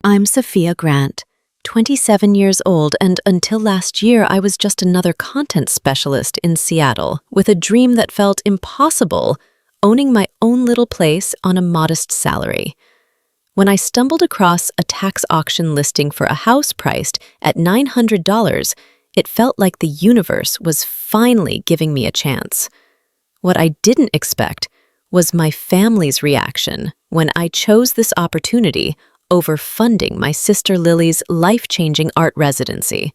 I'm Sophia Grant, 27 years old, and until last year I was just another content specialist in Seattle with a dream that felt impossible, owning my own little place on a modest salary. When I stumbled across a tax auction listing for a house priced at $900, it felt like the universe was finally giving me a chance. What I didn't expect was my family's reaction when I chose this opportunity over funding my sister Lily's life-changing art residency.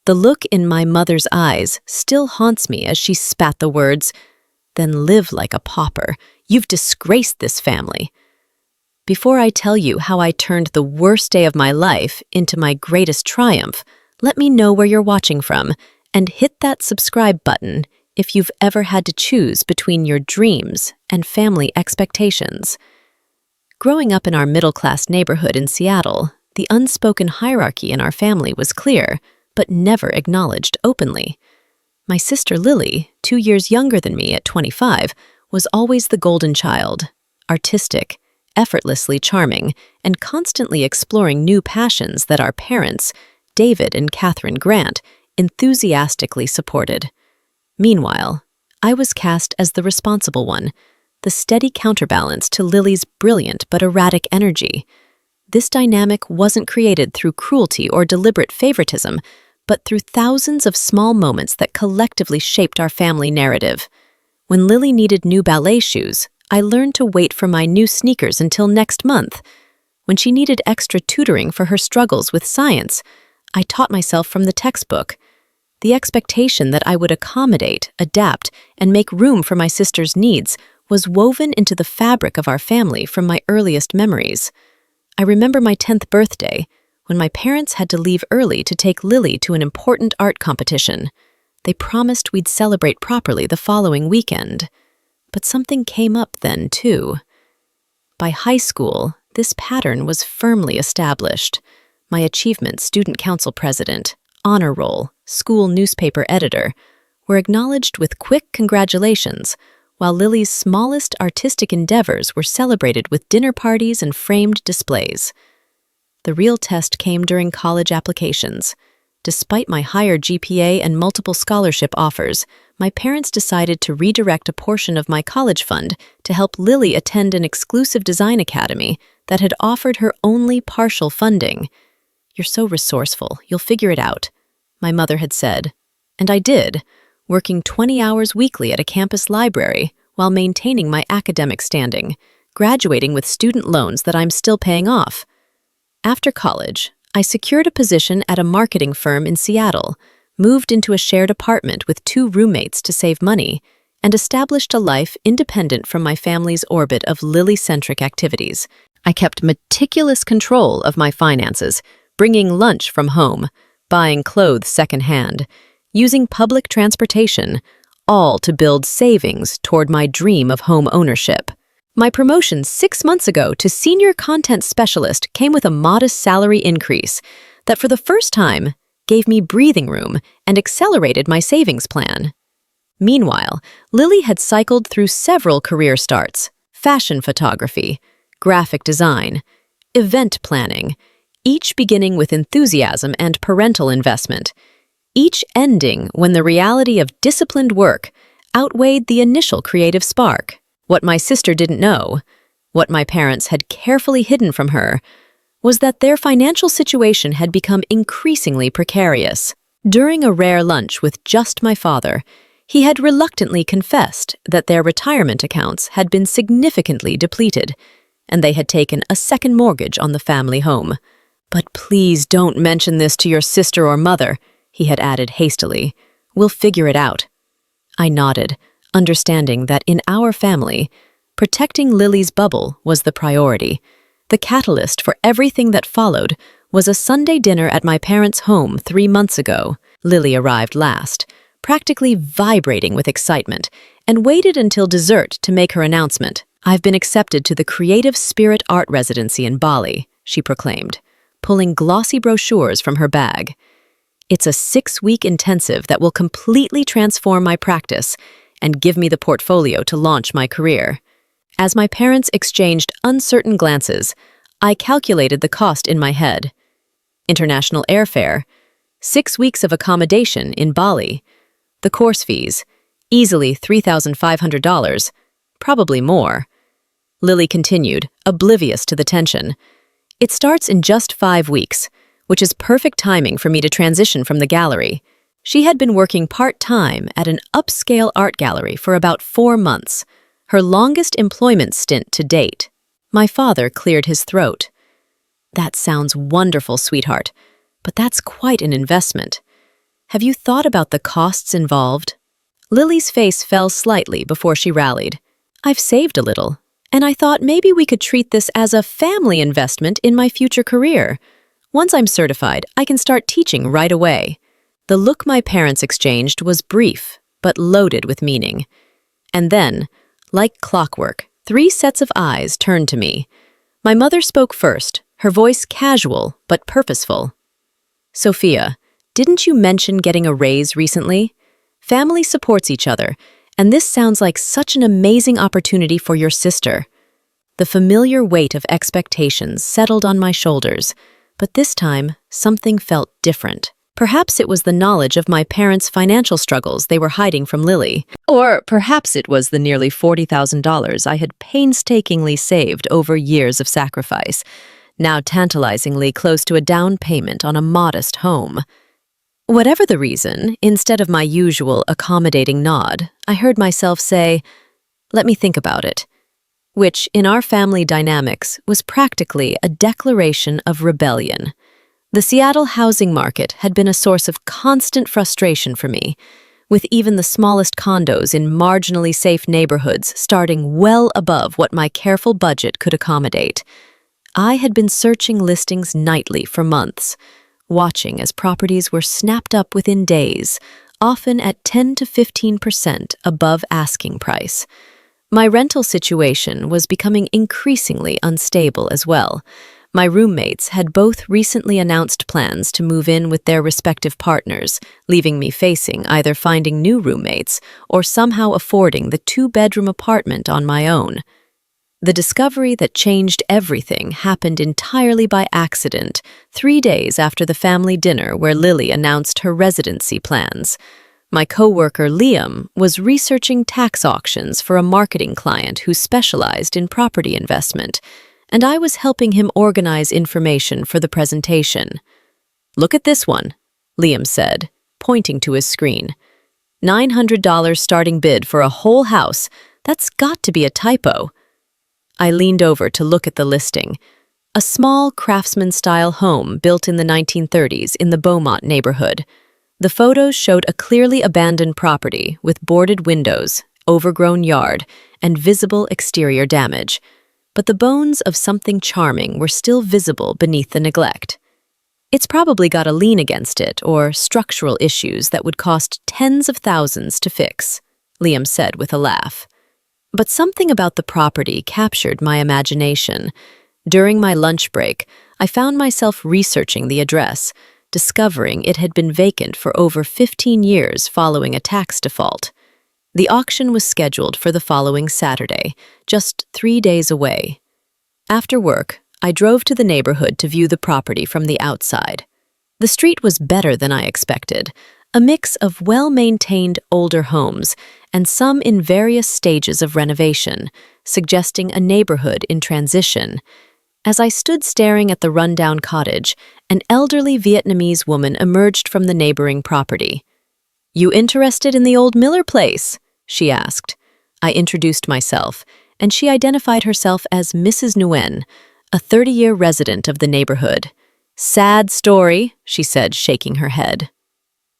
The look in my mother's eyes still haunts me as she spat the words, "Then live like a pauper. You've disgraced this family." Before I tell you how I turned the worst day of my life into my greatest triumph, let me know where you're watching from and hit that subscribe button if you've ever had to choose between your dreams and family expectations. Growing up in our middle-class neighborhood in Seattle, the unspoken hierarchy in our family was clear, but never acknowledged openly. My sister Lily, 2 years younger than me at 25, was always the golden child, artistic, effortlessly charming, and constantly exploring new passions that our parents, David and Catherine Grant, enthusiastically supported. Meanwhile, I was cast as the responsible one, the steady counterbalance to Lily's brilliant but erratic energy. This dynamic wasn't created through cruelty or deliberate favoritism, but through thousands of small moments that collectively shaped our family narrative. When Lily needed new ballet shoes, I learned to wait for my new sneakers until next month. When she needed extra tutoring for her struggles with science, I taught myself from the textbook. The expectation that I would accommodate, adapt, and make room for my sister's needs was woven into the fabric of our family from my earliest memories. I remember my 10th birthday, when my parents had to leave early to take Lily to an important art competition. They promised we'd celebrate properly the following weekend. But something came up then, too. By high school, this pattern was firmly established. My achievements, student council president, honor roll, school newspaper editor, were acknowledged with quick congratulations, while Lily's smallest artistic endeavors were celebrated with dinner parties and framed displays. The real test came during college applications. Despite my higher GPA and multiple scholarship offers, my parents decided to redirect a portion of my college fund to help Lily attend an exclusive design academy that had offered her only partial funding. "You're so resourceful, you'll figure it out," my mother had said. And I did, working 20 hours weekly at a campus library while maintaining my academic standing, graduating with student loans that I'm still paying off. After college, I secured a position at a marketing firm in Seattle, moved into a shared apartment with 2 roommates to save money, and established a life independent from my family's orbit of Lily-centric activities. I kept meticulous control of my finances, bringing lunch from home, buying clothes secondhand, using public transportation, all to build savings toward my dream of home ownership. My promotion 6 months ago to senior content specialist came with a modest salary increase that for the first time gave me breathing room and accelerated my savings plan. Meanwhile, Lily had cycled through several career starts: fashion photography, graphic design, event planning, each beginning with enthusiasm and parental investment, each ending when the reality of disciplined work outweighed the initial creative spark. What my sister didn't know, what my parents had carefully hidden from her, was that their financial situation had become increasingly precarious. During a rare lunch with just my father, he had reluctantly confessed that their retirement accounts had been significantly depleted, and they had taken a second mortgage on the family home. "But please don't mention this to your sister or mother," he had added hastily. "We'll figure it out." I nodded, understanding that in our family, protecting Lily's bubble was the priority. The catalyst for everything that followed was a Sunday dinner at my parents' home 3 months ago. Lily arrived last, practically vibrating with excitement, and waited until dessert to make her announcement. "I've been accepted to the Creative Spirit Art Residency in Bali," she proclaimed, pulling glossy brochures from her bag. "It's a 6-week intensive that will completely transform my practice and give me the portfolio to launch my career." As my parents exchanged uncertain glances, I calculated the cost in my head. International airfare, 6 weeks of accommodation in Bali, the course fees, easily $3,500, probably more. Lily continued, oblivious to the tension. It starts in just 5 weeks, which is perfect timing for me to transition from the gallery. She had been working part-time at an upscale art gallery for about 4 months, her longest employment stint to date. My father cleared his throat. That sounds wonderful, sweetheart, but that's quite an investment. Have you thought about the costs involved? Lily's face fell slightly before she rallied. I've saved a little, and I thought maybe we could treat this as a family investment in my future career. Once I'm certified, I can start teaching right away. The look my parents exchanged was brief, but loaded with meaning. And then, like clockwork, 3 sets of eyes turned to me. My mother spoke first, her voice casual but purposeful. Sophia, didn't you mention getting a raise recently? Family supports each other, and this sounds like such an amazing opportunity for your sister. The familiar weight of expectations settled on my shoulders, but this time something felt different. Perhaps it was the knowledge of my parents' financial struggles they were hiding from Lily. Or perhaps it was the nearly $40,000 I had painstakingly saved over years of sacrifice, now tantalizingly close to a down payment on a modest home. Whatever the reason, instead of my usual accommodating nod, I heard myself say, "Let me think about it," which, in our family dynamics, was practically a declaration of rebellion. The Seattle housing market had been a source of constant frustration for me, with even the smallest condos in marginally safe neighborhoods starting well above what my careful budget could accommodate. I had been searching listings nightly for months, watching as properties were snapped up within days, often at 10 to 15% above asking price. My rental situation was becoming increasingly unstable as well. My roommates had both recently announced plans to move in with their respective partners, leaving me facing either finding new roommates or somehow affording the 2-bedroom apartment on my own. The discovery that changed everything happened entirely by accident, 3 days after the family dinner where Lily announced her residency plans. My coworker Liam was researching tax auctions for a marketing client who specialized in property investment, and I was helping him organize information for the presentation. "Look at this one," Liam said, pointing to his screen. $900 starting bid for a whole house. That's got to be a typo. I leaned over to look at the listing. A small craftsman-style home built in the 1930s in the Beaumont neighborhood. The photos showed a clearly abandoned property with boarded windows, overgrown yard, and visible exterior damage. But the bones of something charming were still visible beneath the neglect. It's probably got a lien against it or structural issues that would cost tens of thousands to fix, Liam said with a laugh. But something about the property captured my imagination. During my lunch break, I found myself researching the address, discovering it had been vacant for over 15 years following a tax default. The auction was scheduled for the following Saturday, just 3 days away. After work, I drove to the neighborhood to view the property from the outside. The street was better than I expected, a mix of well-maintained older homes and some in various stages of renovation, suggesting a neighborhood in transition. As I stood staring at the rundown cottage, an elderly Vietnamese woman emerged from the neighboring property. "You interested in the old Miller place?" she asked. I introduced myself, and she identified herself as Mrs. Nguyen, a 30-year resident of the neighborhood. "Sad story," she said, shaking her head.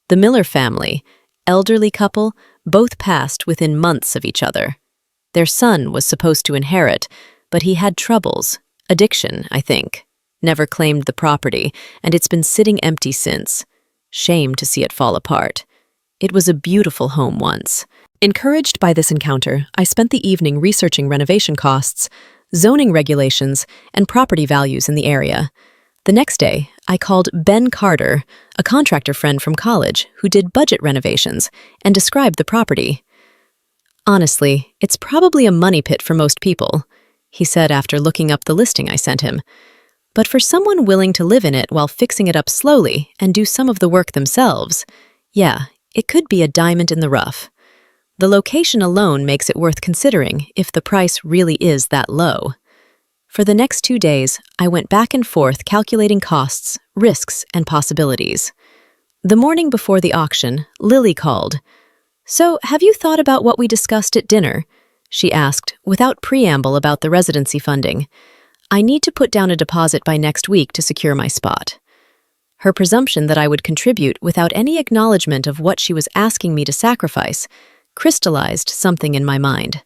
The Miller family, elderly couple, both passed within months of each other. Their son was supposed to inherit, but he had troubles, addiction, I think. Never claimed the property, and it's been sitting empty since. Shame to see it fall apart. It was a beautiful home once. Encouraged by this encounter, I spent the evening researching renovation costs, zoning regulations, and property values in the area. The next day, I called Ben Carter, a contractor friend from college who did budget renovations, and described the property. "Honestly, it's probably a money pit for most people," he said after looking up the listing I sent him. But for someone willing to live in it while fixing it up slowly and do some of the work themselves, yeah, it could be a diamond in the rough. The location alone makes it worth considering if the price really is that low. For the next 2 days, I went back and forth calculating costs, risks, and possibilities. The morning before the auction, Lily called. "So, have you thought about what we discussed at dinner?" she asked, without preamble about the residency funding. "I need to put down a deposit by next week to secure my spot." Her presumption that I would contribute without any acknowledgement of what she was asking me to sacrifice crystallized something in my mind.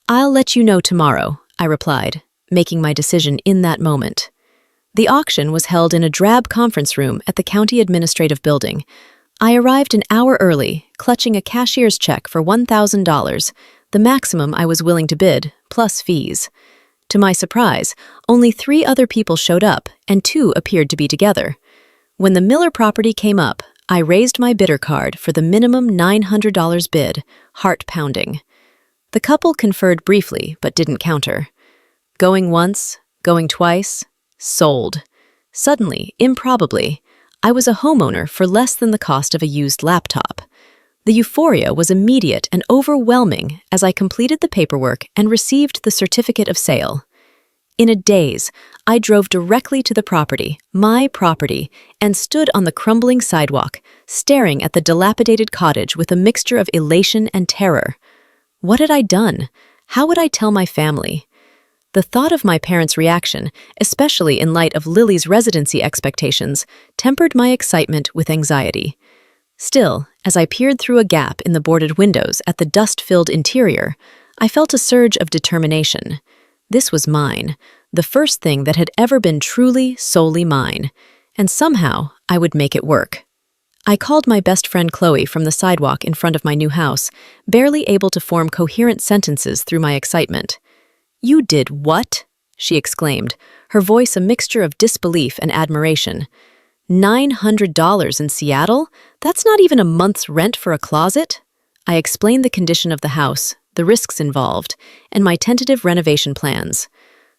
"I'll let you know tomorrow," I replied, making my decision in that moment. The auction was held in a drab conference room at the County Administrative Building. I arrived an hour early, clutching a cashier's check for $1,000, the maximum I was willing to bid, plus fees. To my surprise, only 3 other people showed up, and 2 appeared to be together. When the Miller property came up, I raised my bidder card for the minimum $900 bid, heart pounding. The couple conferred briefly, but didn't counter. Going once, going twice, sold. Suddenly, improbably, I was a homeowner for less than the cost of a used laptop. The euphoria was immediate and overwhelming as I completed the paperwork and received the certificate of sale. In a daze, I drove directly to the property, my property, and stood on the crumbling sidewalk, staring at the dilapidated cottage with a mixture of elation and terror. What had I done? How would I tell my family? The thought of my parents' reaction, especially in light of Lily's residency expectations, tempered my excitement with anxiety. Still, as I peered through a gap in the boarded windows at the dust-filled interior, I felt a surge of determination. This was mine, the first thing that had ever been truly, solely mine, and somehow I would make it work. I called my best friend Chloe from the sidewalk in front of my new house, barely able to form coherent sentences through my excitement. "You did what?" she exclaimed, her voice a mixture of disbelief and admiration. $900 in Seattle? That's not even a month's rent for a closet? I explained the condition of the house, the risks involved, and my tentative renovation plans.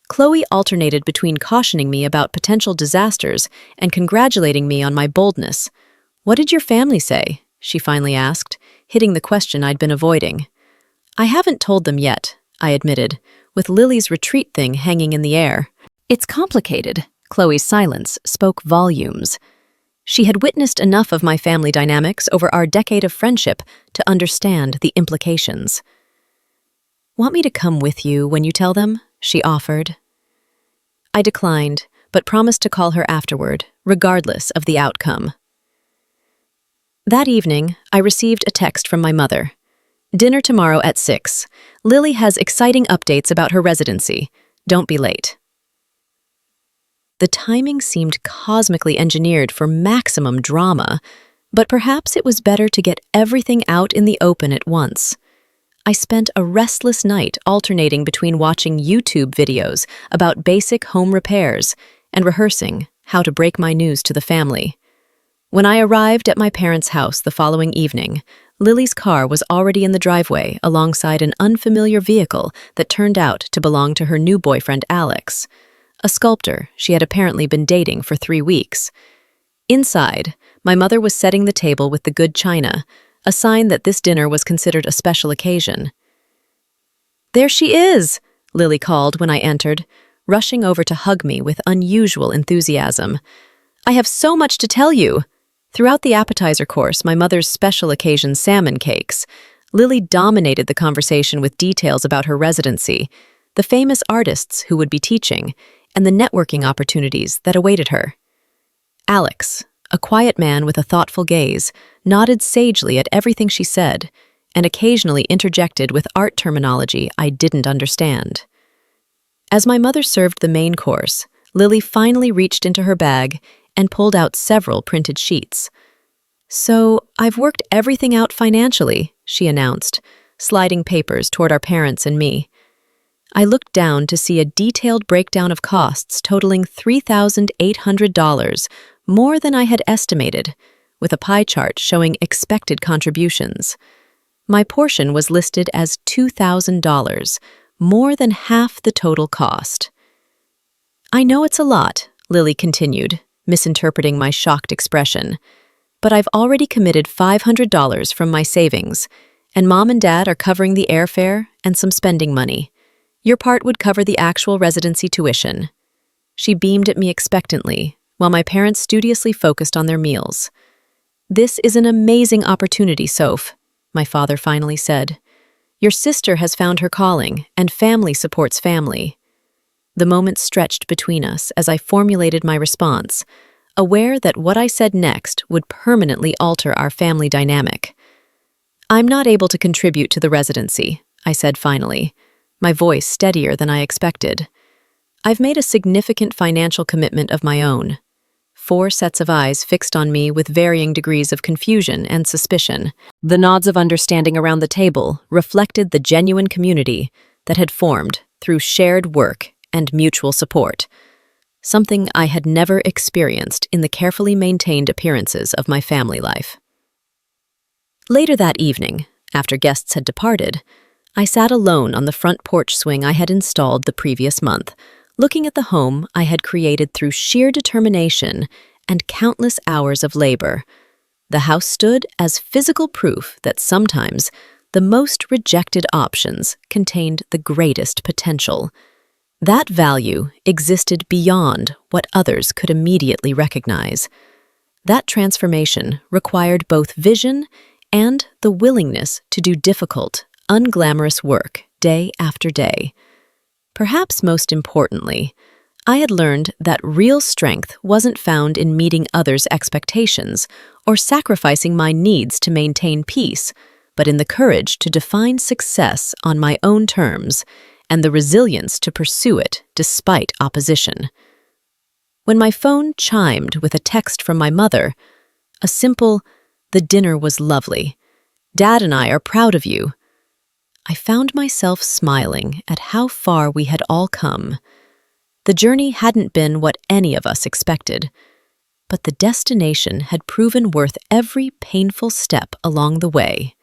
Chloe alternated between cautioning me about potential disasters and congratulating me on my boldness. "What did your family say?" she finally asked, hitting the question I'd been avoiding. "I haven't told them yet," I admitted, with Lily's retreat thing hanging in the air. "It's complicated." Chloe's silence spoke volumes. She had witnessed enough of my family dynamics over our decade of friendship to understand the implications. "Want me to come with you when you tell them?" she offered. I declined, but promised to call her afterward, regardless of the outcome. That evening, I received a text from my mother. "Dinner tomorrow at 6. Lily has exciting updates about her residency. Don't be late." The timing seemed cosmically engineered for maximum drama, but perhaps it was better to get everything out in the open at once. I spent a restless night alternating between watching YouTube videos about basic home repairs and rehearsing how to break my news to the family. When I arrived at my parents' house the following evening, Lily's car was already in the driveway alongside an unfamiliar vehicle that turned out to belong to her new boyfriend, Alex, a sculptor she had apparently been dating for 3 weeks. Inside, my mother was setting the table with the good china, a sign that this dinner was considered a special occasion. "There she is!" Lily called when I entered, rushing over to hug me with unusual enthusiasm. "I have so much to tell you!" Throughout the appetizer course, my mother's special occasion salmon cakes, Lily dominated the conversation with details about her residency, the famous artists who would be teaching, and the networking opportunities that awaited her. Alex, a quiet man with a thoughtful gaze, nodded sagely at everything she said, and occasionally interjected with art terminology I didn't understand. As my mother served the main course, Lily finally reached into her bag and pulled out several printed sheets. "So, I've worked everything out financially," she announced, sliding papers toward our parents and me. I looked down to see a detailed breakdown of costs totaling $3,800, more than I had estimated, with a pie chart showing expected contributions. My portion was listed as $2,000, more than half the total cost. "I know it's a lot," Lily continued, misinterpreting my shocked expression, "but I've already committed $500 from my savings, and Mom and Dad are covering the airfare and some spending money. Your part would cover the actual residency tuition." She beamed at me expectantly, while my parents studiously focused on their meals. "This is an amazing opportunity, Soph," my father finally said. "Your sister has found her calling, and family supports family." The moment stretched between us as I formulated my response, aware that what I said next would permanently alter our family dynamic. "I'm not able to contribute to the residency," I said finally, my voice steadier than I expected. "I've made a significant financial commitment of my own." 4 sets of eyes fixed on me with varying degrees of confusion and suspicion. The nods of understanding around the table reflected the genuine community that had formed through shared work and mutual support, something I had never experienced in the carefully maintained appearances of my family life. Later that evening, after guests had departed, I sat alone on the front porch swing I had installed the previous month, looking at the home I had created through sheer determination and countless hours of labor. The house stood as physical proof that sometimes the most rejected options contained the greatest potential. That value existed beyond what others could immediately recognize. That transformation required both vision and the willingness to do difficult, unglamorous work day after day. Perhaps most importantly, I had learned that real strength wasn't found in meeting others' expectations or sacrificing my needs to maintain peace, but in the courage to define success on my own terms and the resilience to pursue it despite opposition. When my phone chimed with a text from my mother, a simple, "The dinner was lovely. Dad and I are proud of you," I found myself smiling at how far we had all come. The journey hadn't been what any of us expected, but the destination had proven worth every painful step along the way.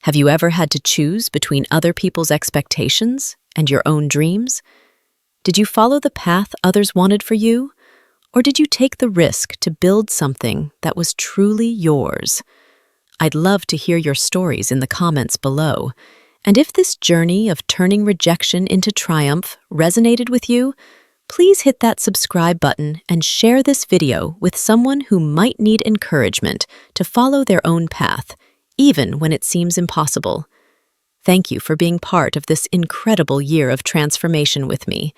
Have you ever had to choose between other people's expectations and your own dreams? Did you follow the path others wanted for you, or did you take the risk to build something that was truly yours? I'd love to hear your stories in the comments below. And if this journey of turning rejection into triumph resonated with you, please hit that subscribe button and share this video with someone who might need encouragement to follow their own path, even when it seems impossible. Thank you for being part of this incredible year of transformation with me.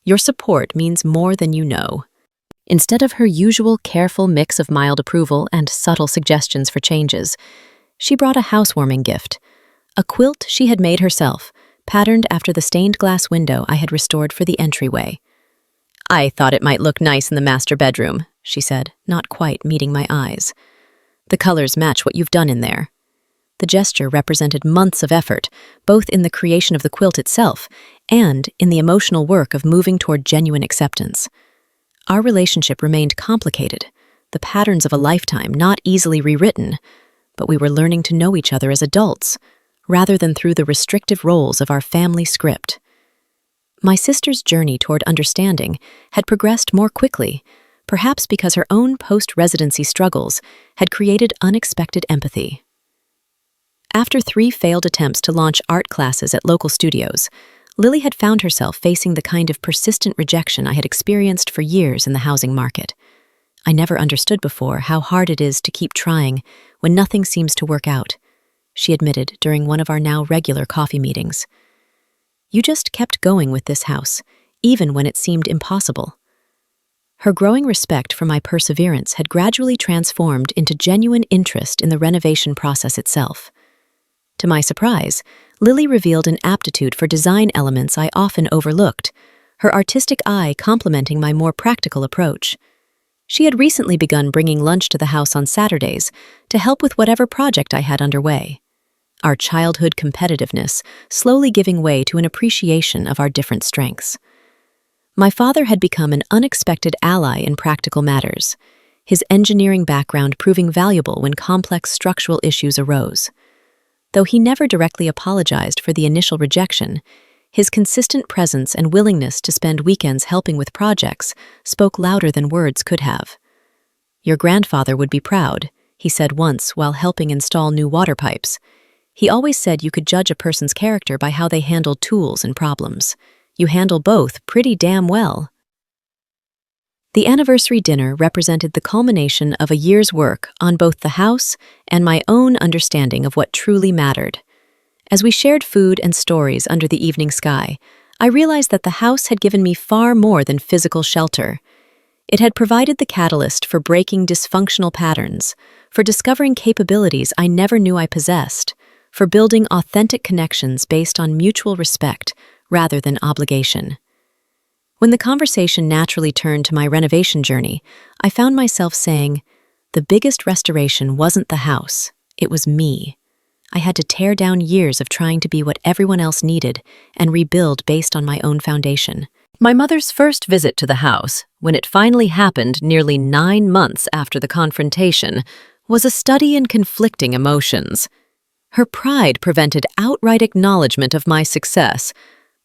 Your support means more than you know. Instead of her usual careful mix of mild approval and subtle suggestions for changes, she brought a housewarming gift. A quilt she had made herself, patterned after the stained glass window I had restored for the entryway. "I thought it might look nice in the master bedroom," she said, not quite meeting my eyes. "The colors match what you've done in there." The gesture represented months of effort, both in the creation of the quilt itself and in the emotional work of moving toward genuine acceptance. Our relationship remained complicated, the patterns of a lifetime not easily rewritten, but we were learning to know each other as adults, rather than through the restrictive roles of our family script. My sister's journey toward understanding had progressed more quickly, perhaps because her own post-residency struggles had created unexpected empathy. After 3 failed attempts to launch art classes at local studios, Lily had found herself facing the kind of persistent rejection I had experienced for years in the housing market. I never understood before how hard it is to keep trying when nothing seems to work out, she admitted during one of our now regular coffee meetings. "You just kept going with this house, even when it seemed impossible." Her growing respect for my perseverance had gradually transformed into genuine interest in the renovation process itself. To my surprise, Lily revealed an aptitude for design elements I often overlooked, her artistic eye complementing my more practical approach. She had recently begun bringing lunch to the house on Saturdays to help with whatever project I had underway. Our childhood competitiveness slowly giving way to an appreciation of our different strengths. My father had become an unexpected ally in practical matters, his engineering background proving valuable when complex structural issues arose. Though he never directly apologized for the initial rejection, His consistent presence and willingness to spend weekends helping with projects spoke louder than words could have. "Your grandfather would be proud," he said once while helping install new water pipes. He always said you could judge a person's character by how they handle tools and problems. You handle both pretty damn well. The anniversary dinner represented the culmination of a year's work on both the house and my own understanding of what truly mattered. As we shared food and stories under the evening sky, I realized that the house had given me far more than physical shelter. It had provided the catalyst for breaking dysfunctional patterns, for discovering capabilities I never knew I possessed, for building authentic connections based on mutual respect rather than obligation. When the conversation naturally turned to my renovation journey, I found myself saying, the biggest restoration wasn't the house, it was me. I had to tear down years of trying to be what everyone else needed and rebuild based on my own foundation. My mother's first visit to the house, when it finally happened nearly 9 months after the confrontation, was a study in conflicting emotions. Her pride prevented outright acknowledgement of my success,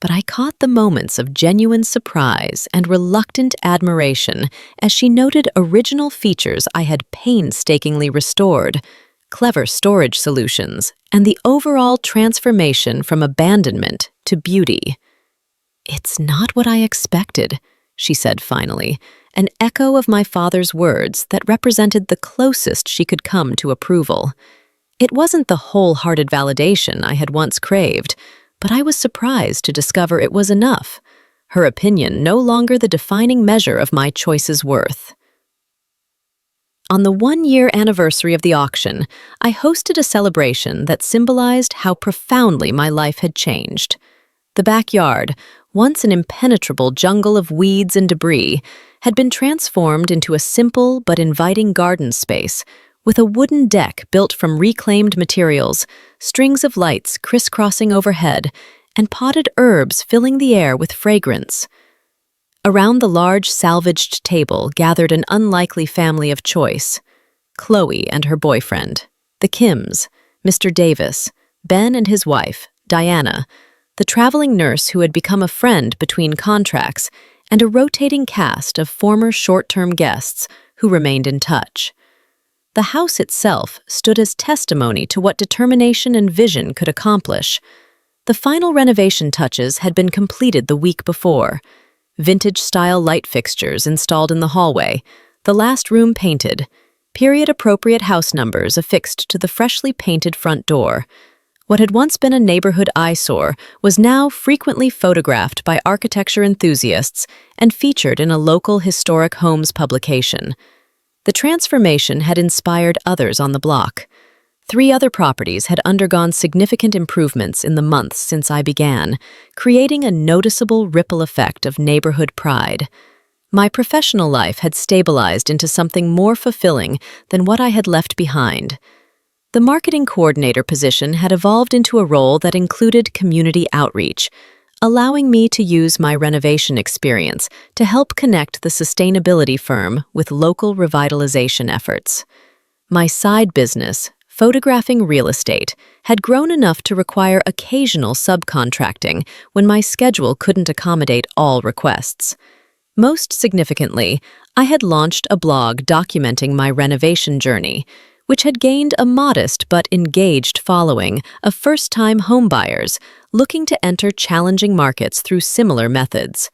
but I caught the moments of genuine surprise and reluctant admiration as she noted original features I had painstakingly restored, clever storage solutions, and the overall transformation from abandonment to beauty. "It's not what I expected," she said finally, an echo of my father's words that represented the closest she could come to approval. It wasn't the wholehearted validation I had once craved, but I was surprised to discover it was enough, her opinion no longer the defining measure of my choice's worth. On the 1-year anniversary of the auction, I hosted a celebration that symbolized how profoundly my life had changed. The backyard, once an impenetrable jungle of weeds and debris, had been transformed into a simple but inviting garden space with a wooden deck built from reclaimed materials, strings of lights crisscrossing overhead, and potted herbs filling the air with fragrance. Around the large salvaged table gathered an unlikely family of choice: Chloe and her boyfriend, the Kims, Mr. Davis, Ben and his wife, Diana, the traveling nurse who had become a friend between contracts, and a rotating cast of former short-term guests who remained in touch. The house itself stood as testimony to what determination and vision could accomplish. The final renovation touches had been completed the week before. Vintage-style light fixtures installed in the hallway, the last room painted, period-appropriate house numbers affixed to the freshly painted front door. What had once been a neighborhood eyesore was now frequently photographed by architecture enthusiasts and featured in a local historic homes publication. The transformation had inspired others on the block. 3 other properties had undergone significant improvements in the months since I began, creating a noticeable ripple effect of neighborhood pride. My professional life had stabilized into something more fulfilling than what I had left behind. The marketing coordinator position had evolved into a role that included community outreach, allowing me to use my renovation experience to help connect the sustainability firm with local revitalization efforts. My side business, photographing real estate, had grown enough to require occasional subcontracting when my schedule couldn't accommodate all requests. Most significantly, I had launched a blog documenting my renovation journey, which had gained a modest but engaged following of first-time homebuyers looking to enter challenging markets through similar methods.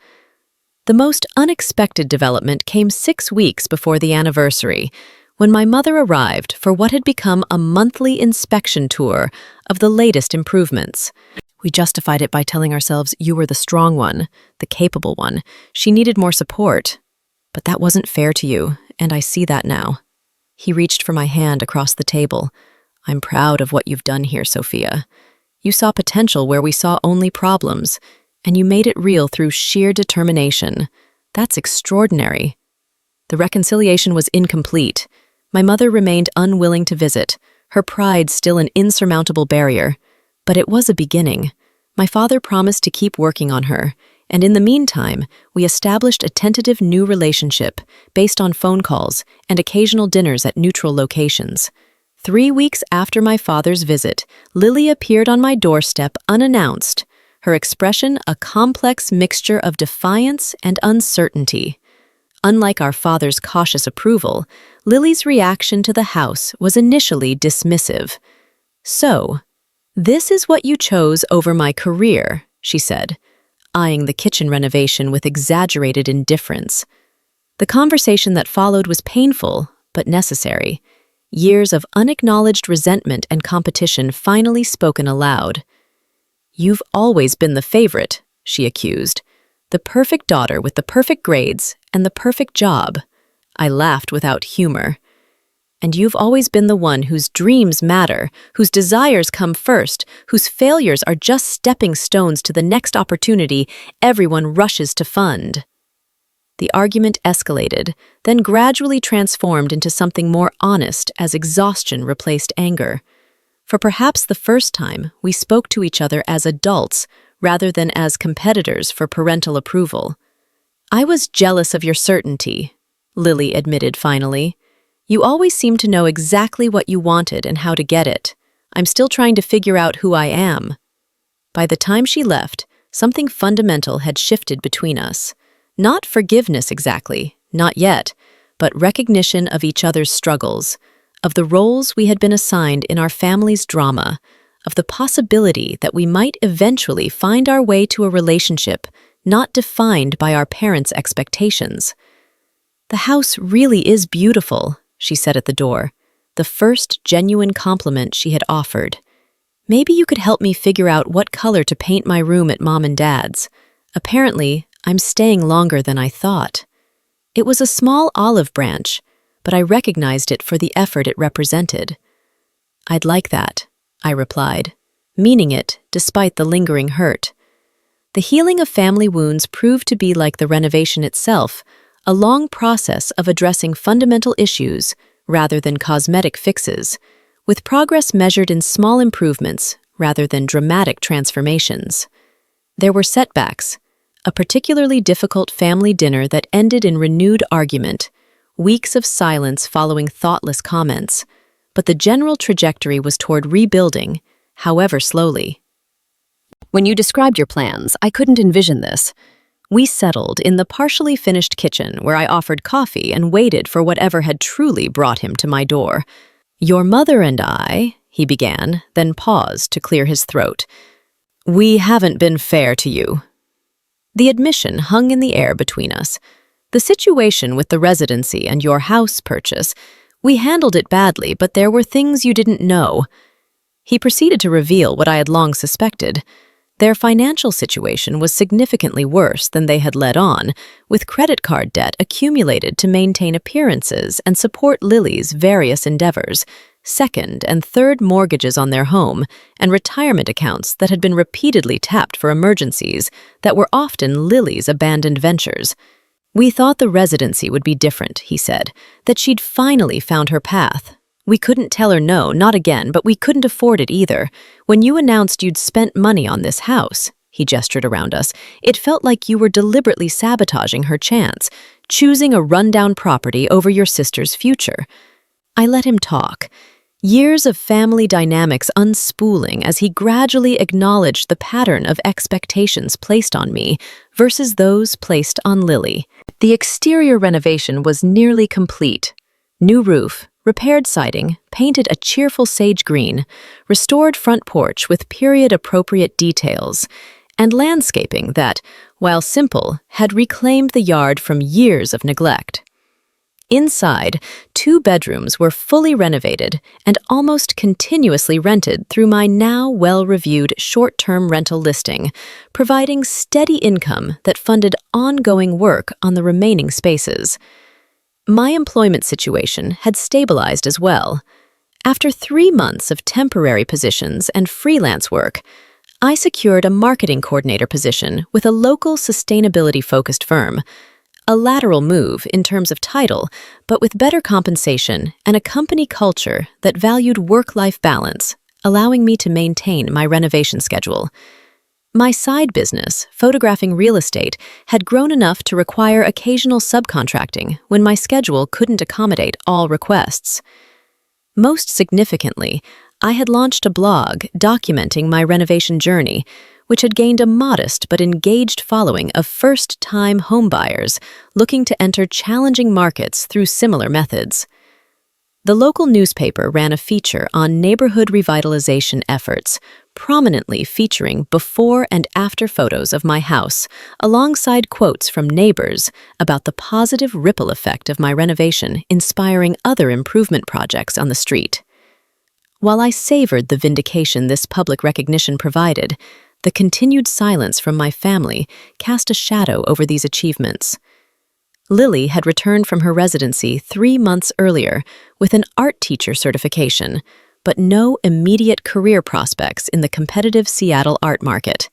The most unexpected development came 6 weeks before the anniversary, when my mother arrived for what had become a monthly inspection tour of the latest improvements. We justified it by telling ourselves you were the strong one, the capable one. She needed more support. But that wasn't fair to you, and I see that now. He reached for my hand across the table. "I'm proud of what you've done here, Sophia. You saw potential where we saw only problems, and you made it real through sheer determination. That's extraordinary." The reconciliation was incomplete. My mother remained unwilling to visit, her pride still an insurmountable barrier. But it was a beginning. My father promised to keep working on her, and in the meantime, we established a tentative new relationship based on phone calls and occasional dinners at neutral locations. 3 weeks after my father's visit, Lily appeared on my doorstep unannounced. her expression a complex mixture of defiance and uncertainty. Unlike our father's cautious approval, Lily's reaction to the house was initially dismissive. "So, this is what you chose over my career," she said, eyeing the kitchen renovation with exaggerated indifference. The conversation that followed was painful, but necessary. Years of unacknowledged resentment and competition finally spoken aloud. "You've always been the favorite," she accused. "The perfect daughter with the perfect grades and the perfect job." I laughed without humor. "And you've always been the one whose dreams matter, whose desires come first, whose failures are just stepping stones to the next opportunity everyone rushes to fund." The argument escalated, then gradually transformed into something more honest as exhaustion replaced anger. For perhaps the first time, we spoke to each other as adults rather than as competitors for parental approval. "I was jealous of your certainty," Lily admitted finally. "You always seemed to know exactly what you wanted and how to get it. I'm still trying to figure out who I am." By the time she left, something fundamental had shifted between us. Not forgiveness exactly, not yet, but recognition of each other's struggles, of the roles we had been assigned in our family's drama, of the possibility that we might eventually find our way to a relationship not defined by our parents' expectations. "The house really is beautiful," she said at the door, the first genuine compliment she had offered. "Maybe you could help me figure out what color to paint my room at Mom and Dad's. Apparently, I'm staying longer than I thought." It was a small olive branch, but I recognized it for the effort it represented. "I'd like that," I replied, meaning it despite the lingering hurt. The healing of family wounds proved to be like the renovation itself, a long process of addressing fundamental issues rather than cosmetic fixes, with progress measured in small improvements rather than dramatic transformations. There were setbacks, a particularly difficult family dinner that ended in renewed argument, weeks of silence following thoughtless comments, but the general trajectory was toward rebuilding, however slowly. "When you described your plans, I couldn't envision this." We settled in the partially finished kitchen where I offered coffee and waited for whatever had truly brought him to my door. "Your mother and I," he began, then paused to clear his throat. "We haven't been fair to you." The admission hung in the air between us. "The situation with the residency and your house purchase, we handled it badly, but there were things you didn't know." He proceeded to reveal what I had long suspected. Their financial situation was significantly worse than they had let on, with credit card debt accumulated to maintain appearances and support Lily's various endeavors, second and third mortgages on their home, and retirement accounts that had been repeatedly tapped for emergencies that were often Lily's abandoned ventures. "We thought the residency would be different," he said, "that she'd finally found her path. We couldn't tell her no, not again, but we couldn't afford it either. When you announced you'd spent money on this house," he gestured around us, "it felt like you were deliberately sabotaging her chance, choosing a rundown property over your sister's future." I let him talk. Years of family dynamics unspooling as he gradually acknowledged the pattern of expectations placed on me versus those placed on Lily. The exterior renovation was nearly complete. New roof, repaired siding, painted a cheerful sage green, restored front porch with period-appropriate details, and landscaping that, while simple, had reclaimed the yard from years of neglect. Inside, 2 bedrooms were fully renovated and almost continuously rented through my now well-reviewed short-term rental listing, providing steady income that funded ongoing work on the remaining spaces. My employment situation had stabilized as well. After 3 months of temporary positions and freelance work, I secured a marketing coordinator position with a local sustainability-focused firm, a lateral move in terms of title, but with better compensation and a company culture that valued work-life balance, allowing me to maintain my renovation schedule. My side business, photographing real estate, had grown enough to require occasional subcontracting when my schedule couldn't accommodate all requests. Most significantly, I had launched a blog documenting my renovation journey, which had gained a modest but engaged following of first-time homebuyers looking to enter challenging markets through similar methods. The local newspaper ran a feature on neighborhood revitalization efforts, prominently featuring before and after photos of my house, alongside quotes from neighbors about the positive ripple effect of my renovation, inspiring other improvement projects on the street. While I savored the vindication this public recognition provided, the continued silence from my family cast a shadow over these achievements. Lily had returned from her residency 3 months earlier with an art teacher certification, but no immediate career prospects in the competitive Seattle art market.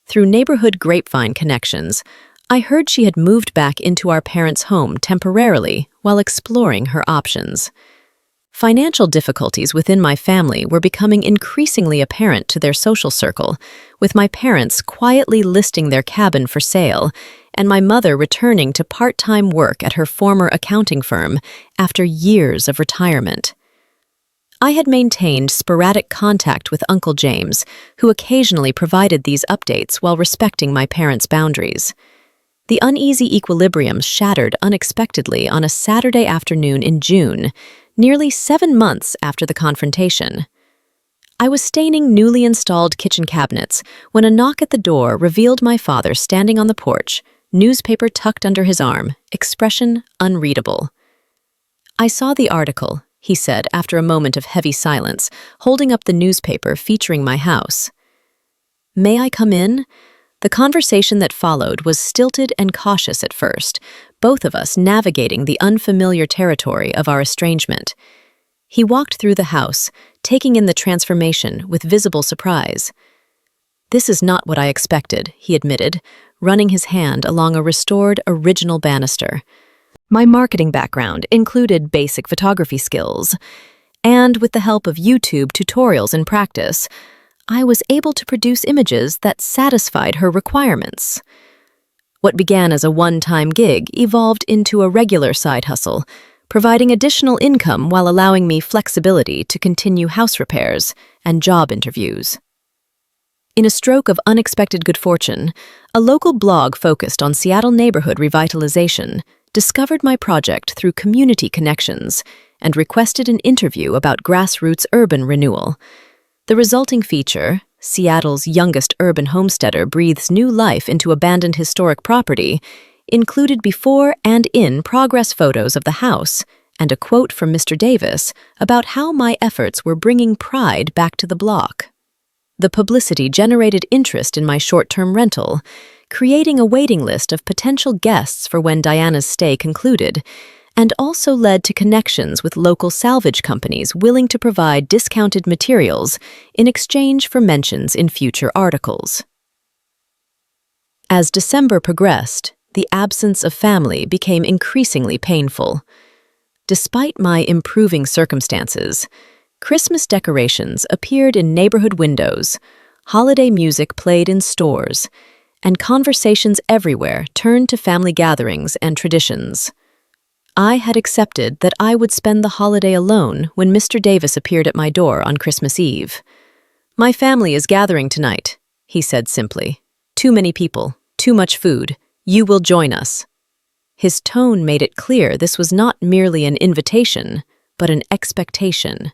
Through neighborhood grapevine connections, I heard she had moved back into our parents' home temporarily while exploring her options. Financial difficulties within my family were becoming increasingly apparent to their social circle, with my parents quietly listing their cabin for sale and my mother returning to part-time work at her former accounting firm after years of retirement. I had maintained sporadic contact with Uncle James, who occasionally provided these updates while respecting my parents' boundaries. The uneasy equilibrium shattered unexpectedly on a Saturday afternoon in June, nearly 7 months after the confrontation. I was staining newly installed kitchen cabinets when a knock at the door revealed my father standing on the porch, newspaper tucked under his arm, expression unreadable. "I saw the article," he said after a moment of heavy silence, holding up the newspaper featuring my house. "May I come in?" The conversation that followed was stilted and cautious at first, both of us navigating the unfamiliar territory of our estrangement. He walked through the house, taking in the transformation with visible surprise. "This is not what I expected," he admitted, running his hand along a restored original banister. My marketing background included basic photography skills, and with the help of YouTube tutorials and practice, I was able to produce images that satisfied her requirements. What began as a one-time gig evolved into a regular side hustle, providing additional income while allowing me flexibility to continue house repairs and job interviews. In a stroke of unexpected good fortune, a local blog focused on Seattle neighborhood revitalization discovered my project through community connections and requested an interview about grassroots urban renewal. The resulting feature, Seattle's youngest urban homesteader breathes new life into abandoned historic property, included before and in progress photos of the house and a quote from Mr. Davis about how my efforts were bringing pride back to the block. The publicity generated interest in my short-term rental, creating a waiting list of potential guests for when Diana's stay concluded, and also led to connections with local salvage companies willing to provide discounted materials in exchange for mentions in future articles. As December progressed, the absence of family became increasingly painful. Despite my improving circumstances, Christmas decorations appeared in neighborhood windows, holiday music played in stores, and conversations everywhere turned to family gatherings and traditions. I had accepted that I would spend the holiday alone when Mr. Davis appeared at my door on Christmas Eve. "My family is gathering tonight," he said simply. "Too many people, too much food. You will join us." His tone made it clear this was not merely an invitation, but an expectation.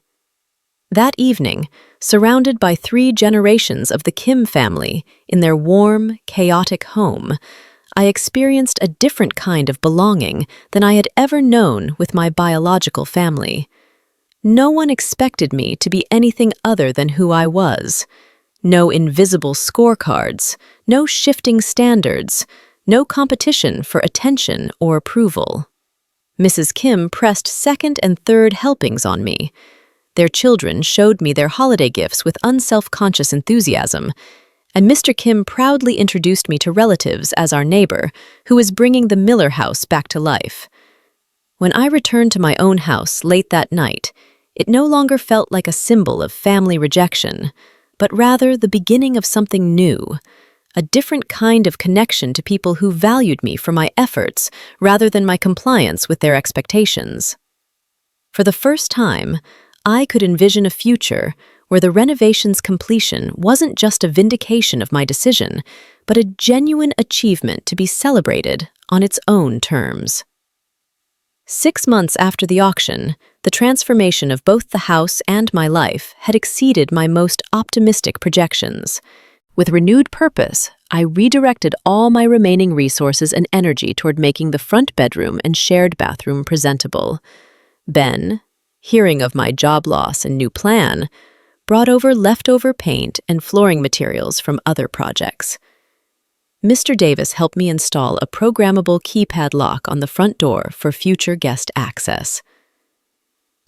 That evening, surrounded by 3 generations of the Kim family in their warm, chaotic home, I experienced a different kind of belonging than I had ever known with my biological family. No one expected me to be anything other than who I was. No invisible scorecards, no shifting standards, no competition for attention or approval. Mrs. Kim pressed second and third helpings on me. Their children showed me their holiday gifts with unself-conscious enthusiasm, and Mr. Kim proudly introduced me to relatives as our neighbor, who was bringing the Miller house back to life. When I returned to my own house late that night, it no longer felt like a symbol of family rejection, but rather the beginning of something new, a different kind of connection to people who valued me for my efforts rather than my compliance with their expectations. For the first time, I could envision a future where the renovation's completion wasn't just a vindication of my decision, but a genuine achievement to be celebrated on its own terms. 6 months after the auction, the transformation of both the house and my life had exceeded my most optimistic projections. With renewed purpose, I redirected all my remaining resources and energy toward making the front bedroom and shared bathroom presentable. Ben, hearing of my job loss and new plan, brought over leftover paint and flooring materials from other projects. Mr. Davis helped me install a programmable keypad lock on the front door for future guest access.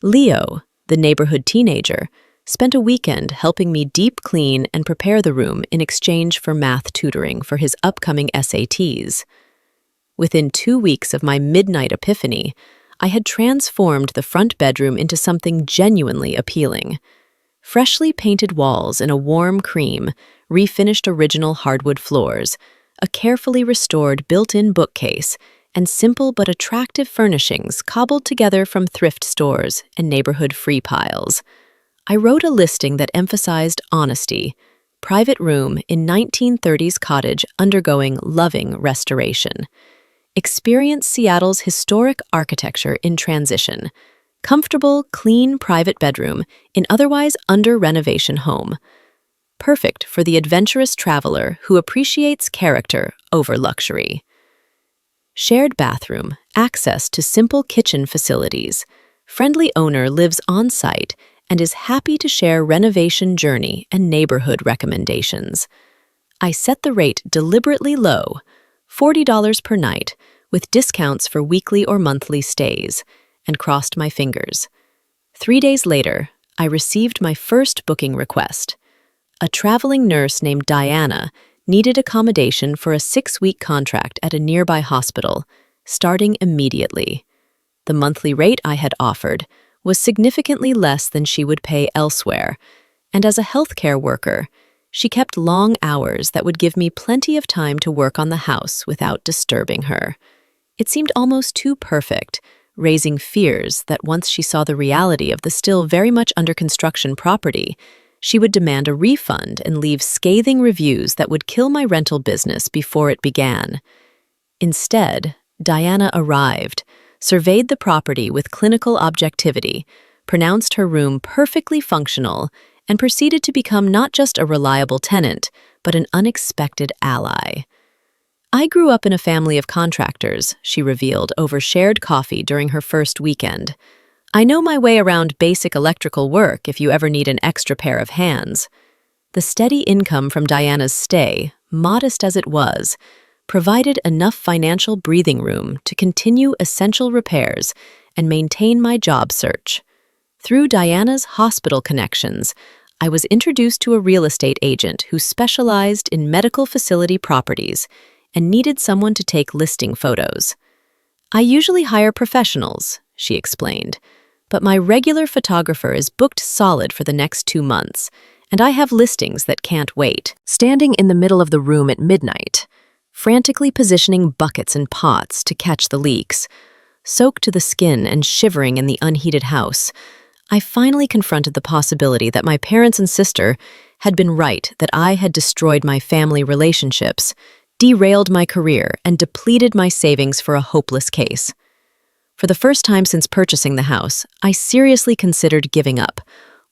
Leo, the neighborhood teenager, spent a weekend helping me deep clean and prepare the room in exchange for math tutoring for his upcoming SATs. Within 2 weeks of my midnight epiphany, I had transformed the front bedroom into something genuinely appealing. Freshly painted walls in a warm cream, refinished original hardwood floors, a carefully restored built-in bookcase, and simple but attractive furnishings cobbled together from thrift stores and neighborhood free piles. I wrote a listing that emphasized honesty, private room in 1930s cottage undergoing loving restoration. Experience Seattle's historic architecture in transition. Comfortable, clean private bedroom in otherwise under-renovation home. Perfect for the adventurous traveler who appreciates character over luxury. Shared bathroom, access to simple kitchen facilities. Friendly owner lives on-site and is happy to share renovation journey and neighborhood recommendations. I set the rate deliberately low, $40 per night, with discounts for weekly or monthly stays, and crossed my fingers. 3 days later, I received my first booking request. A traveling nurse named Diana needed accommodation for a 6-week contract at a nearby hospital, starting immediately. The monthly rate I had offered was significantly less than she would pay elsewhere, and as a healthcare worker, she kept long hours that would give me plenty of time to work on the house without disturbing her. It seemed almost too perfect, raising fears that once she saw the reality of the still very much under construction property, she would demand a refund and leave scathing reviews that would kill my rental business before it began. Instead, Diana arrived, surveyed the property with clinical objectivity, pronounced her room perfectly functional, and proceeded to become not just a reliable tenant, but an unexpected ally. I grew up in a family of contractors, she revealed over shared coffee during her first weekend. I know my way around basic electrical work if you ever need an extra pair of hands. The steady income from Diana's stay, modest as it was, provided enough financial breathing room to continue essential repairs and maintain my job search. Through Diana's hospital connections, I was introduced to a real estate agent who specialized in medical facility properties and needed someone to take listing photos. I usually hire professionals, she explained, but my regular photographer is booked solid for the next 2 months, and I have listings that can't wait. Standing in the middle of the room at midnight, frantically positioning buckets and pots to catch the leaks, soaked to the skin and shivering in the unheated house, I finally confronted the possibility that my parents and sister had been right, that I had destroyed my family relationships, derailed my career, and depleted my savings for a hopeless case. For the first time since purchasing the house, I seriously considered giving up,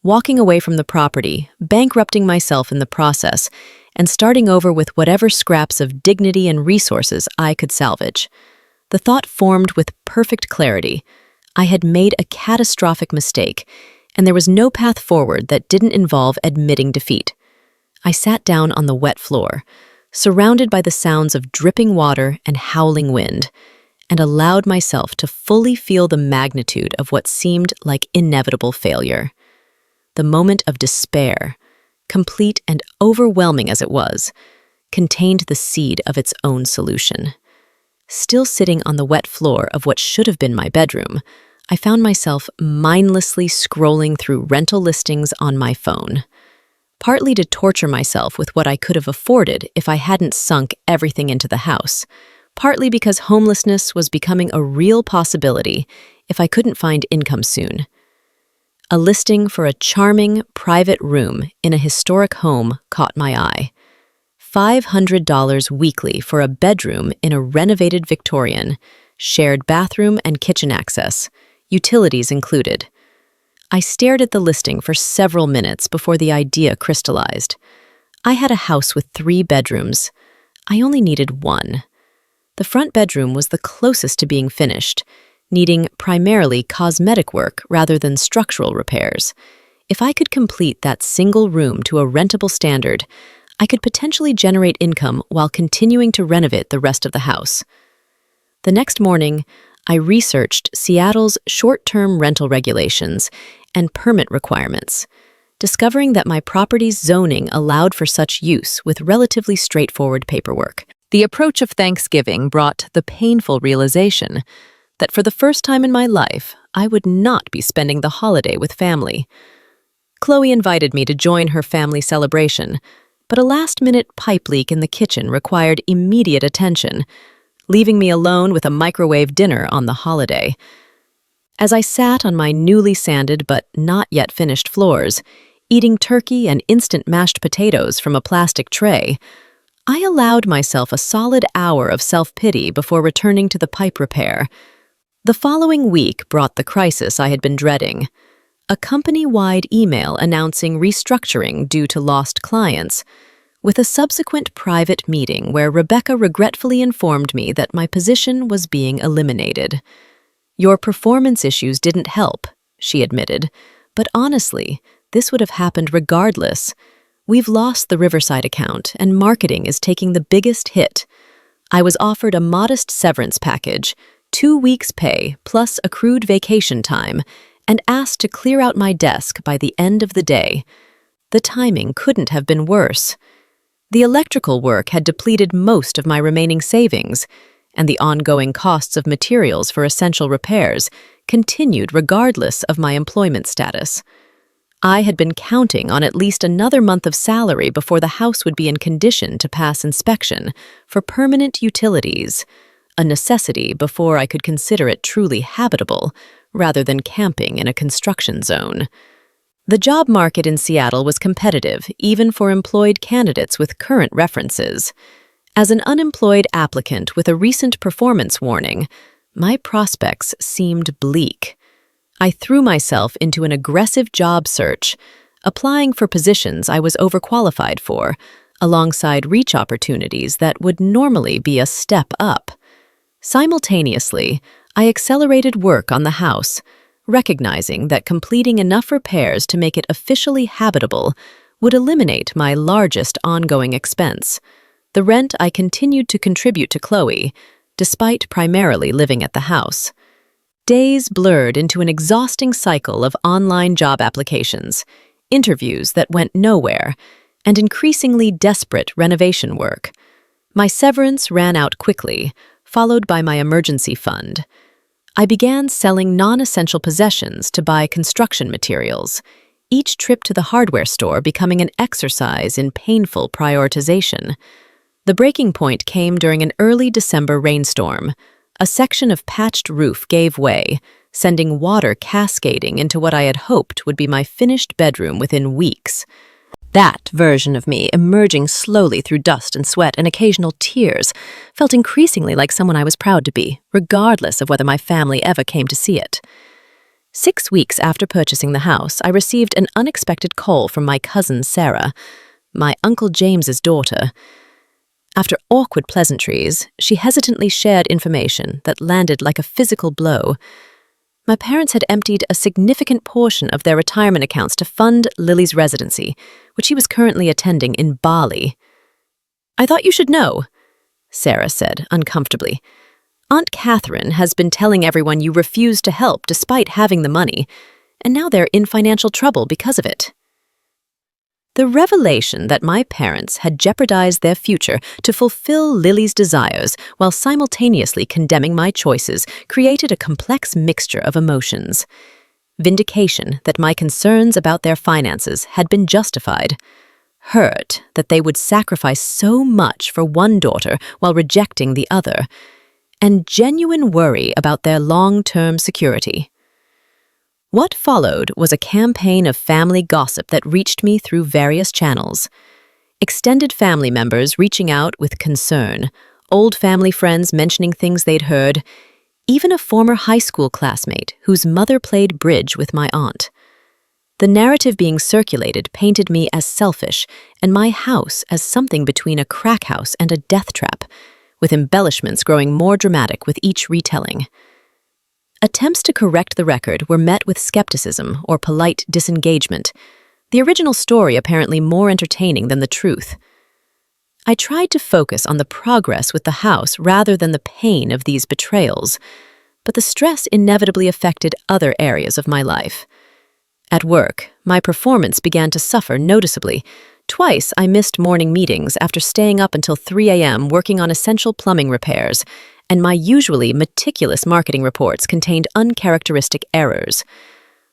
walking away from the property, bankrupting myself in the process, and starting over with whatever scraps of dignity and resources I could salvage. The thought formed with perfect clarity. I had made a catastrophic mistake, and there was no path forward that didn't involve admitting defeat. I sat down on the wet floor, surrounded by the sounds of dripping water and howling wind, and allowed myself to fully feel the magnitude of what seemed like inevitable failure. The moment of despair, complete and overwhelming as it was, contained the seed of its own solution. Still sitting on the wet floor of what should have been my bedroom, I found myself mindlessly scrolling through rental listings on my phone, partly to torture myself with what I could have afforded if I hadn't sunk everything into the house, partly because homelessness was becoming a real possibility if I couldn't find income soon. A listing for a charming, private room in a historic home caught my eye. $500 weekly for a bedroom in a renovated Victorian, shared bathroom and kitchen access, utilities included. I stared at the listing for several minutes before the idea crystallized. I had a house with 3 bedrooms. I only needed 1. The front bedroom was the closest to being finished, needing primarily cosmetic work rather than structural repairs. If I could complete that single room to a rentable standard, I could potentially generate income while continuing to renovate the rest of the house. The next morning, I researched Seattle's short-term rental regulations and permit requirements, discovering that my property's zoning allowed for such use with relatively straightforward paperwork. The approach of Thanksgiving brought the painful realization that for the first time in my life, I would not be spending the holiday with family. Chloe invited me to join her family celebration, but a last-minute pipe leak in the kitchen required immediate attention, leaving me alone with a microwave dinner on the holiday. As I sat on my newly sanded but not yet finished floors, eating turkey and instant mashed potatoes from a plastic tray, I allowed myself a solid hour of self-pity before returning to the pipe repair. The following week brought the crisis I had been dreading. A company-wide email announcing restructuring due to lost clients, with a subsequent private meeting where Rebecca regretfully informed me that my position was being eliminated. "Your performance issues didn't help," she admitted, "but honestly, this would have happened regardless. We've lost the Riverside account, and marketing is taking the biggest hit." I was offered a modest severance package, 2 weeks' pay plus accrued vacation time, and asked to clear out my desk by the end of the day. The timing couldn't have been worse. The electrical work had depleted most of my remaining savings, and the ongoing costs of materials for essential repairs continued regardless of my employment status. I had been counting on at least another month of salary before the house would be in condition to pass inspection for permanent utilities, a necessity before I could consider it truly habitable, rather than camping in a construction zone. The job market in Seattle was competitive, even for employed candidates with current references. As an unemployed applicant with a recent performance warning, my prospects seemed bleak. I threw myself into an aggressive job search, applying for positions I was overqualified for, alongside reach opportunities that would normally be a step up. Simultaneously, I accelerated work on the house, recognizing that completing enough repairs to make it officially habitable would eliminate my largest ongoing expense, the rent I continued to contribute to Chloe, despite primarily living at the house. Days blurred into an exhausting cycle of online job applications, interviews that went nowhere, and increasingly desperate renovation work. My severance ran out quickly, followed by my emergency fund. I began selling non-essential possessions to buy construction materials, each trip to the hardware store becoming an exercise in painful prioritization. The breaking point came during an early December rainstorm. A section of patched roof gave way, sending water cascading into what I had hoped would be my finished bedroom within weeks. That version of me, emerging slowly through dust and sweat and occasional tears, felt increasingly like someone I was proud to be, regardless of whether my family ever came to see it. 6 weeks after purchasing the house, I received an unexpected call from my cousin Sarah, my Uncle James's daughter. After awkward pleasantries, she hesitantly shared information that landed like a physical blow. My parents had emptied a significant portion of their retirement accounts to fund Lily's residency, which she was currently attending in Bali. "I thought you should know," Sarah said uncomfortably. "Aunt Catherine has been telling everyone you refused to help despite having the money, and now they're in financial trouble because of it." The revelation that my parents had jeopardized their future to fulfill Lily's desires while simultaneously condemning my choices created a complex mixture of emotions. Vindication that my concerns about their finances had been justified. Hurt that they would sacrifice so much for one daughter while rejecting the other. And genuine worry about their long-term security. What followed was a campaign of family gossip that reached me through various channels. Extended family members reaching out with concern, old family friends mentioning things they'd heard, even a former high school classmate whose mother played bridge with my aunt. The narrative being circulated painted me as selfish and my house as something between a crack house and a death trap, with embellishments growing more dramatic with each retelling. Attempts to correct the record were met with skepticism or polite disengagement, the original story apparently more entertaining than the truth. I tried to focus on the progress with the house rather than the pain of these betrayals, but the stress inevitably affected other areas of my life. At work, my performance began to suffer noticeably. Twice I missed morning meetings after staying up until 3 a.m. working on essential plumbing repairs, and my usually meticulous marketing reports contained uncharacteristic errors.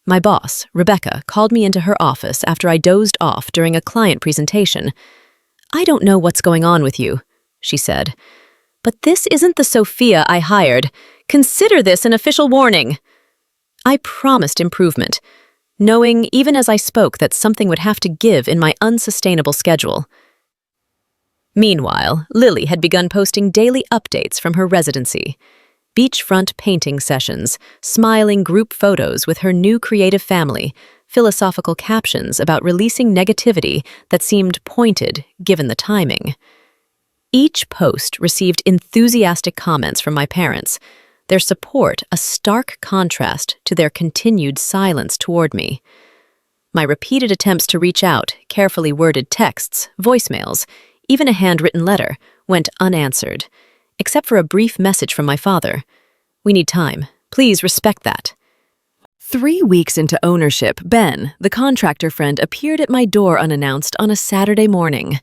My boss, Rebecca, called me into her office after I dozed off during a client presentation. "I don't know what's going on with you," she said, "but this isn't the Sophia I hired. Consider this an official warning." I promised improvement, knowing even as I spoke that something would have to give in my unsustainable schedule. Meanwhile, Lily had begun posting daily updates from her residency. Beachfront painting sessions, smiling group photos with her new creative family, philosophical captions about releasing negativity that seemed pointed given the timing. Each post received enthusiastic comments from my parents, their support a stark contrast to their continued silence toward me. My repeated attempts to reach out, carefully worded texts, voicemails, even a handwritten letter, went unanswered, except for a brief message from my father. "We need time. Please respect that." 3 weeks into ownership, Ben, the contractor friend, appeared at my door unannounced on a Saturday morning.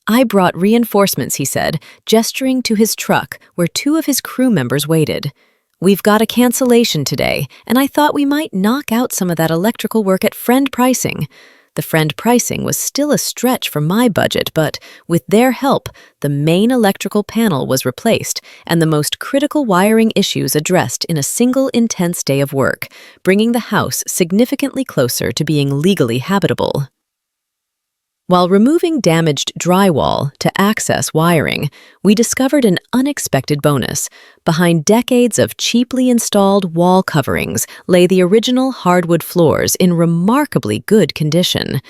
"I brought reinforcements," he said, gesturing to his truck where 2 of his crew members waited. "We've got a cancellation today, and I thought we might knock out some of that electrical work at friend pricing." The friend pricing was still a stretch for my budget, but with their help, the main electrical panel was replaced and the most critical wiring issues addressed in a single intense day of work, bringing the house significantly closer to being legally habitable. While removing damaged drywall to access wiring, we discovered an unexpected bonus. Behind decades of cheaply installed wall coverings lay the original hardwood floors in remarkably good condition.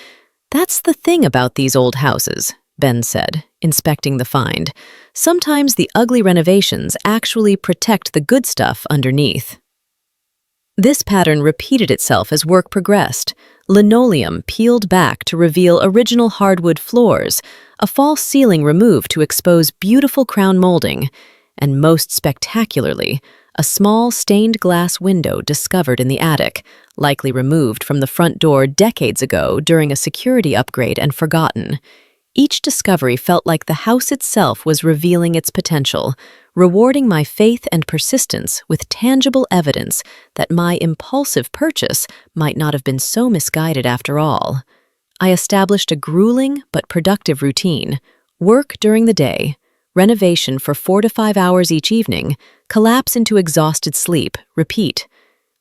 "That's the thing about these old houses," Ben said, inspecting the find. "Sometimes the ugly renovations actually protect the good stuff underneath." This pattern repeated itself as work progressed. Linoleum peeled back to reveal original hardwood floors, a false ceiling removed to expose beautiful crown molding, and most spectacularly, a small stained glass window discovered in the attic, likely removed from the front door decades ago during a security upgrade and forgotten. Each discovery felt like the house itself was revealing its potential, rewarding my faith and persistence with tangible evidence that my impulsive purchase might not have been so misguided after all. I established a grueling but productive routine: work during the day, renovation for 4 to 5 hours each evening, collapse into exhausted sleep, repeat.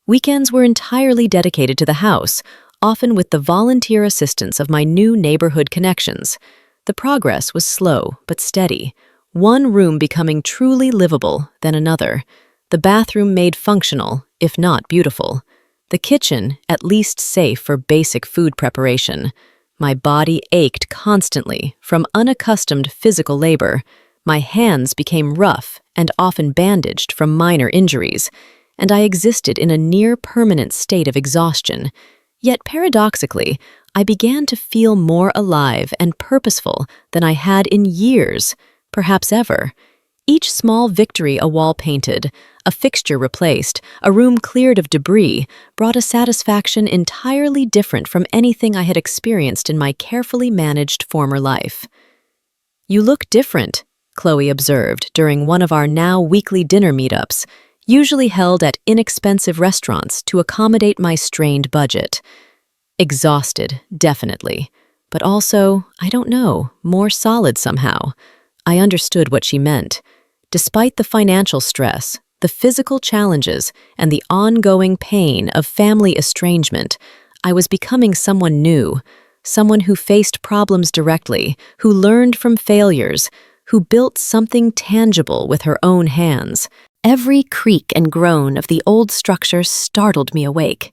Weekends were entirely dedicated to the house, often with the volunteer assistance of my new neighborhood connections. The progress was slow but steady, one room becoming truly livable, then another. The bathroom made functional, if not beautiful. The kitchen at least safe for basic food preparation. My body ached constantly from unaccustomed physical labor. My hands became rough and often bandaged from minor injuries, and I existed in a near-permanent state of exhaustion. Yet paradoxically, I began to feel more alive and purposeful than I had in years, perhaps ever. Each small victory, a wall painted, a fixture replaced, a room cleared of debris, brought a satisfaction entirely different from anything I had experienced in my carefully managed former life. "You look different," Chloe observed during one of our now weekly dinner meetups, usually held at inexpensive restaurants to accommodate my strained budget. Exhausted, definitely, but also, I don't know, more solid somehow. I understood what she meant. Despite the financial stress, the physical challenges, and the ongoing pain of family estrangement, I was becoming someone new, someone who faced problems directly, who learned from failures, who built something tangible with her own hands. Every creak and groan of the old structure startled me awake,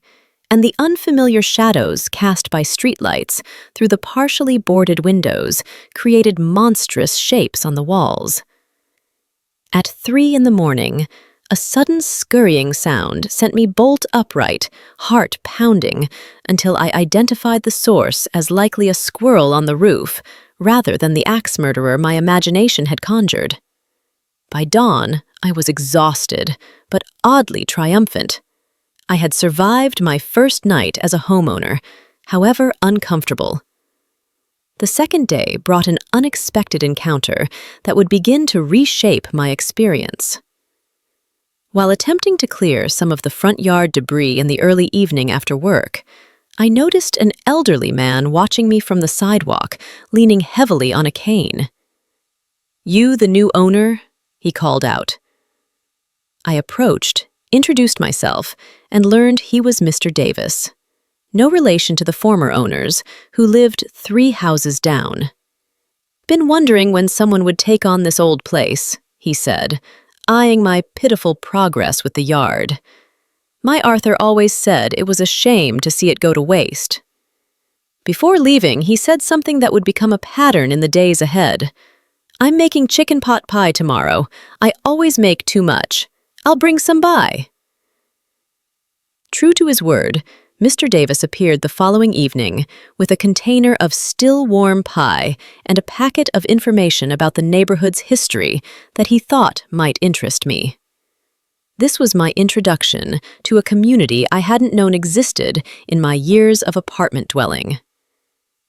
and the unfamiliar shadows cast by streetlights through the partially boarded windows created monstrous shapes on the walls. At 3 in the morning, a sudden scurrying sound sent me bolt upright, heart pounding, until I identified the source as likely a squirrel on the roof, rather than the axe murderer my imagination had conjured. By dawn, I was exhausted, but oddly triumphant. I had survived my first night as a homeowner, however uncomfortable. The second day brought an unexpected encounter that would begin to reshape my experience. While attempting to clear some of the front yard debris in the early evening after work, I noticed an elderly man watching me from the sidewalk, leaning heavily on a cane. "You the new owner?" he called out. I approached, introduced myself, and learned he was Mr. Davis, no relation to the former owners, who lived 3 houses down. "Been wondering when someone would take on this old place," he said, eyeing my pitiful progress with the yard. "My Arthur always said it was a shame to see it go to waste." Before leaving, he said something that would become a pattern in the days ahead. "I'm making chicken pot pie tomorrow. I always make too much. I'll bring some by." True to his word, Mr. Davis appeared the following evening with a container of still warm pie and a packet of information about the neighborhood's history that he thought might interest me. This was my introduction to a community I hadn't known existed in my years of apartment dwelling.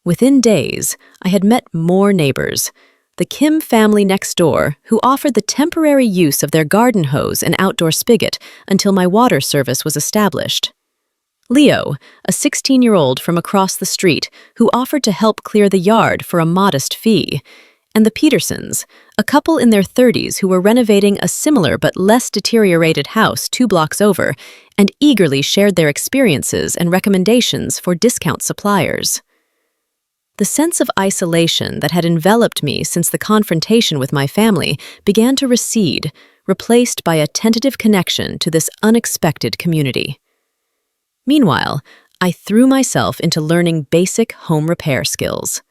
Within days, I had met more neighbors. The Kim family next door, who offered the temporary use of their garden hose and outdoor spigot until my water service was established. Leo, a 16-year-old from across the street, who offered to help clear the yard for a modest fee. And the Petersons, a couple in their 30s who were renovating a similar but less deteriorated house 2 blocks over and eagerly shared their experiences and recommendations for discount suppliers. The sense of isolation that had enveloped me since the confrontation with my family began to recede, replaced by a tentative connection to this unexpected community. Meanwhile, I threw myself into learning basic home repair skills.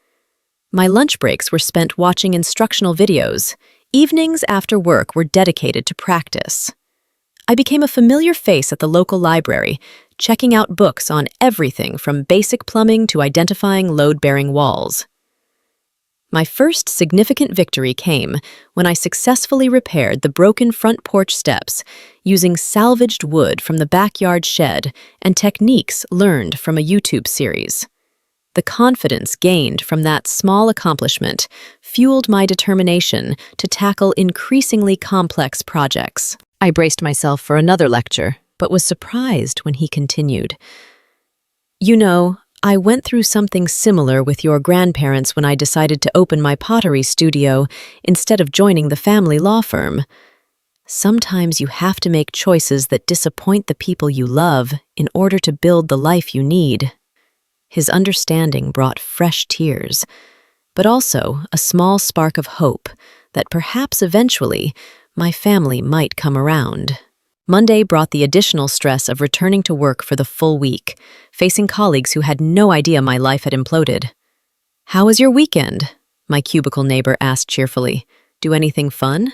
My lunch breaks were spent watching instructional videos. Evenings after work were dedicated to practice. I became a familiar face at the local library, checking out books on everything from basic plumbing to identifying load-bearing walls. My first significant victory came when I successfully repaired the broken front porch steps using salvaged wood from the backyard shed and techniques learned from a YouTube series. The confidence gained from that small accomplishment fueled my determination to tackle increasingly complex projects. I braced myself for another lecture, but was surprised when he continued. "You know, I went through something similar with your grandparents when I decided to open my pottery studio instead of joining the family law firm. Sometimes you have to make choices that disappoint the people you love in order to build the life you need." His understanding brought fresh tears, but also a small spark of hope that perhaps eventually my family might come around. Monday brought the additional stress of returning to work for the full week, facing colleagues who had no idea my life had imploded. "How was your weekend?" my cubicle neighbor asked cheerfully. "Do anything fun?"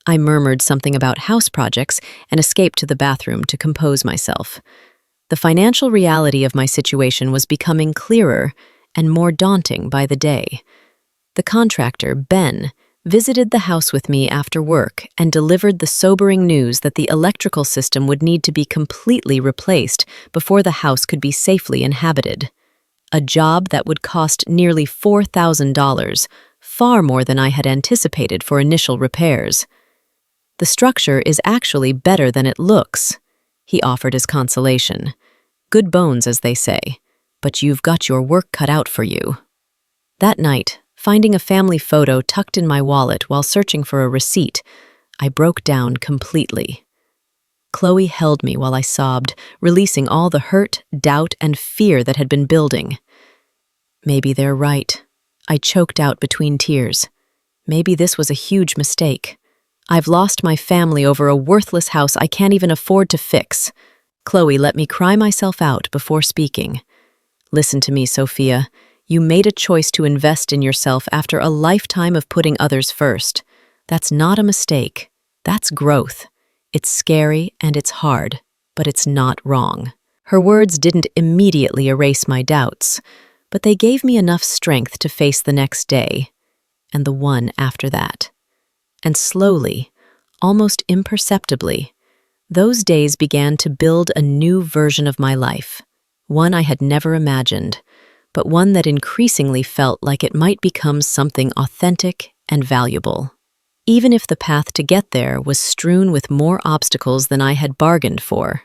I murmured something about house projects and escaped to the bathroom to compose myself. The financial reality of my situation was becoming clearer and more daunting by the day. The contractor, Ben, visited the house with me after work and delivered the sobering news that the electrical system would need to be completely replaced before the house could be safely inhabited. A job that would cost nearly $4,000, far more than I had anticipated for initial repairs. "The structure is actually better than it looks," he offered as consolation. "Good bones, as they say, but you've got your work cut out for you." That night, finding a family photo tucked in my wallet while searching for a receipt, I broke down completely. Chloe held me while I sobbed, releasing all the hurt, doubt, and fear that had been building. Maybe they're right. I choked out between tears. Maybe this was a huge mistake. I've lost my family over a worthless house I can't even afford to fix. Chloe let me cry myself out before speaking. Listen to me, Sophia. You made a choice to invest in yourself after a lifetime of putting others first. That's not a mistake. That's growth. It's scary and it's hard, but it's not wrong. Her words didn't immediately erase my doubts, but they gave me enough strength to face the next day, and the one after that. And slowly, almost imperceptibly, those days began to build a new version of my life, one I had never imagined, but one that increasingly felt like it might become something authentic and valuable, even if the path to get there was strewn with more obstacles than I had bargained for.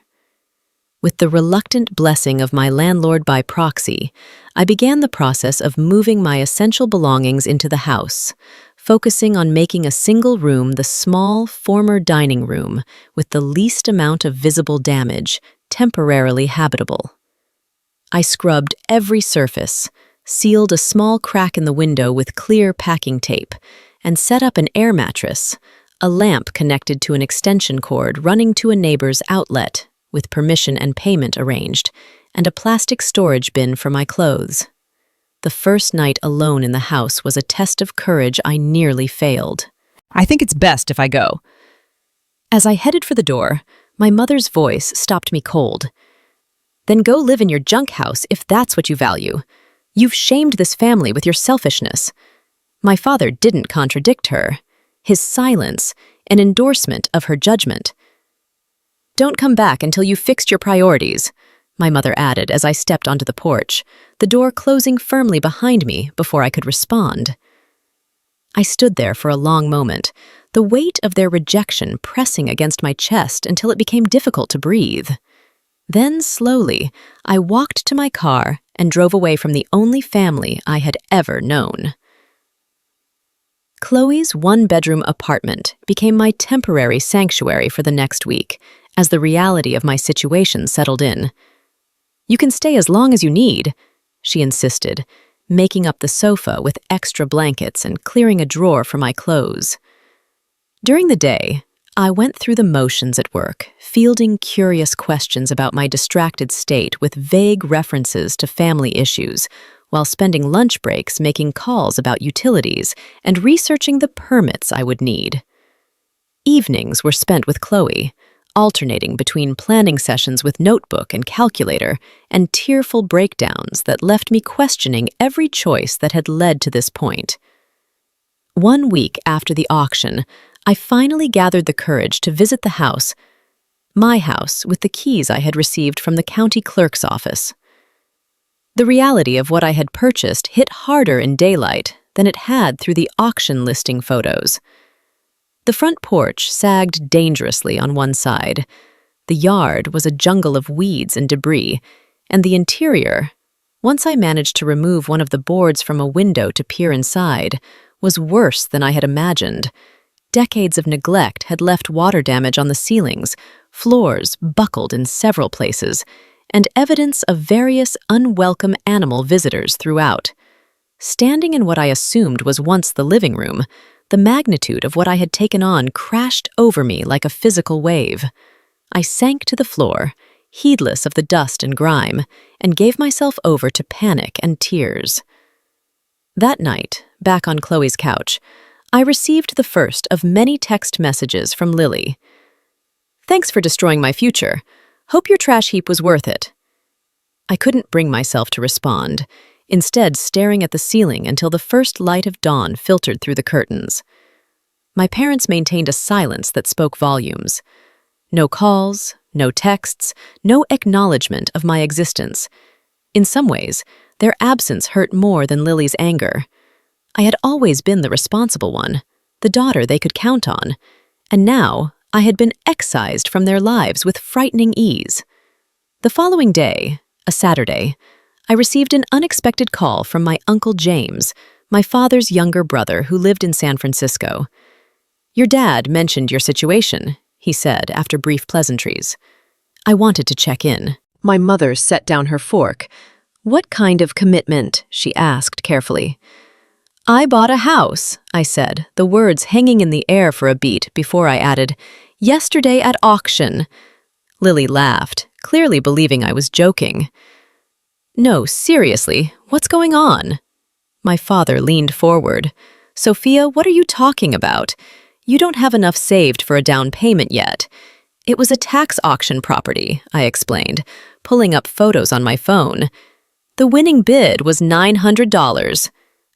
With the reluctant blessing of my landlord by proxy, I began the process of moving my essential belongings into the house, focusing on making a single room the small, former dining room with the least amount of visible damage, temporarily habitable. I scrubbed every surface, sealed a small crack in the window with clear packing tape, and set up an air mattress, a lamp connected to an extension cord running to a neighbor's outlet, with permission and payment arranged, and a plastic storage bin for my clothes. The first night alone in the house was a test of courage I nearly failed. I think it's best if I go. As I headed for the door, my mother's voice stopped me cold. Then go live in your junk house if that's what you value. You've shamed this family with your selfishness. My father didn't contradict her. His silence, an endorsement of her judgment. Don't come back until you've fixed your priorities, my mother added as I stepped onto the porch, the door closing firmly behind me before I could respond. I stood there for a long moment, the weight of their rejection pressing against my chest until it became difficult to breathe. Then, slowly, I walked to my car and drove away from the only family I had ever known. Chloe's one-bedroom apartment became my temporary sanctuary for the next week, as the reality of my situation settled in. You can stay as long as you need, she insisted, making up the sofa with extra blankets and clearing a drawer for my clothes. During the day, I went through the motions at work, fielding curious questions about my distracted state with vague references to family issues, while spending lunch breaks making calls about utilities and researching the permits I would need. Evenings were spent with Chloe, alternating between planning sessions with notebook and calculator and tearful breakdowns that left me questioning every choice that had led to this point. 1 week after the auction, I finally gathered the courage to visit the house, my house with the keys I had received from the county clerk's office. The reality of what I had purchased hit harder in daylight than it had through the auction listing photos. The front porch sagged dangerously on one side. The yard was a jungle of weeds and debris, and the interior, once I managed to remove one of the boards from a window to peer inside, was worse than I had imagined. Decades of neglect had left water damage on the ceilings, floors buckled in several places, and evidence of various unwelcome animal visitors throughout. Standing in what I assumed was once the living room, the magnitude of what I had taken on crashed over me like a physical wave. I sank to the floor, heedless of the dust and grime, and gave myself over to panic and tears. That night, back on Chloe's couch, I received the first of many text messages from Lily. "Thanks for destroying my future. Hope your trash heap was worth it." I couldn't bring myself to respond, instead staring at the ceiling until the first light of dawn filtered through the curtains. My parents maintained a silence that spoke volumes. No calls, no texts, no acknowledgement of my existence. In some ways, their absence hurt more than Lily's anger. I had always been the responsible one, the daughter they could count on, and now I had been excised from their lives with frightening ease. The following day, a Saturday, I received an unexpected call from my Uncle James, my father's younger brother who lived in San Francisco. "Your dad mentioned your situation," he said after brief pleasantries. I wanted to check in. My mother set down her fork. What kind of commitment? She asked carefully. I bought a house, I said, the words hanging in the air for a beat before I added, yesterday at auction. Lily laughed, clearly believing I was joking. No, seriously, what's going on? My father leaned forward. Sophia, what are you talking about? You don't have enough saved for a down payment yet. It was a tax auction property, I explained, pulling up photos on my phone. The winning bid was $900.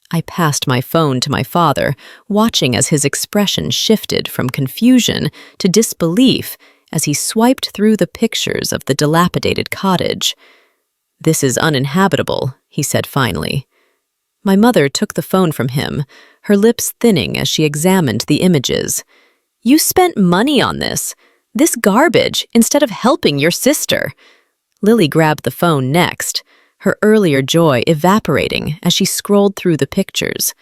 I passed my phone to my father, watching as his expression shifted from confusion to disbelief as he swiped through the pictures of the dilapidated cottage. This is uninhabitable, he said finally. My mother took the phone from him, her lips thinning as she examined the images. You spent money on this garbage, instead of helping your sister. Lily grabbed the phone next, her earlier joy evaporating as she scrolled through the pictures.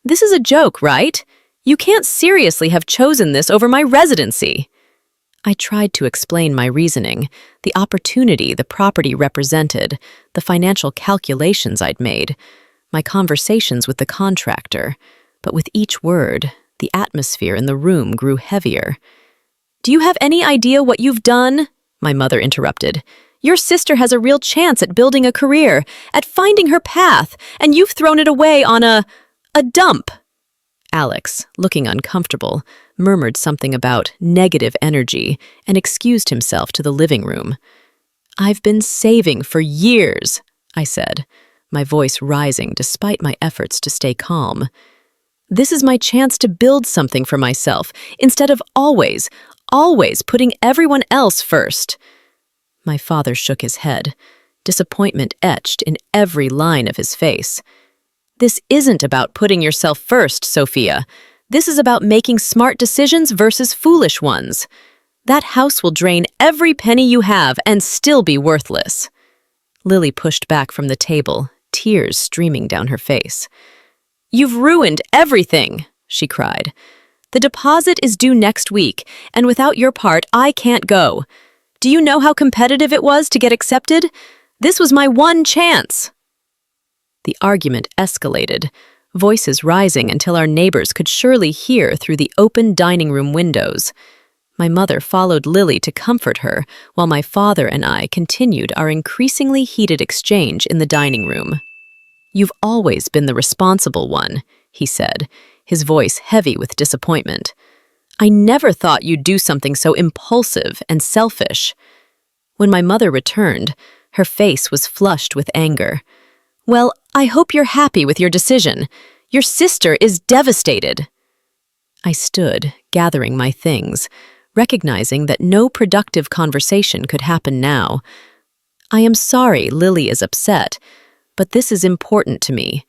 This is a joke, right? You can't seriously have chosen this over my residency. I tried to explain my reasoning, the opportunity the property represented, the financial calculations I'd made, my conversations with the contractor, but with each word, the atmosphere in the room grew heavier. Do you have any idea what you've done? My mother interrupted. Your sister has a real chance at building a career, at finding her path, and you've thrown it away on a dump. Alex, looking uncomfortable, murmured something about negative energy and excused himself to the living room. I've been saving for years, I said, my voice rising despite my efforts to stay calm. This is my chance to build something for myself, instead of always putting everyone else first. My father shook his head, disappointment etched in every line of his face. This isn't about putting yourself first, Sophia. This is about making smart decisions versus foolish ones. That house will drain every penny you have and still be worthless. Lily pushed back from the table, tears streaming down her face. You've ruined everything, she cried. The deposit is due next week, and without your part, I can't go. Do you know how competitive it was to get accepted? This was my one chance. The argument escalated, voices rising until our neighbors could surely hear through the open dining room windows. My mother followed Lily to comfort her, while my father and I continued our increasingly heated exchange in the dining room. You've always been the responsible one, he said, his voice heavy with disappointment. I never thought you'd do something so impulsive and selfish. When my mother returned, her face was flushed with anger. Well, I hope you're happy with your decision. Your sister is devastated. I stood, gathering my things, recognizing that no productive conversation could happen now. I am sorry Lily is upset, but this is important to me.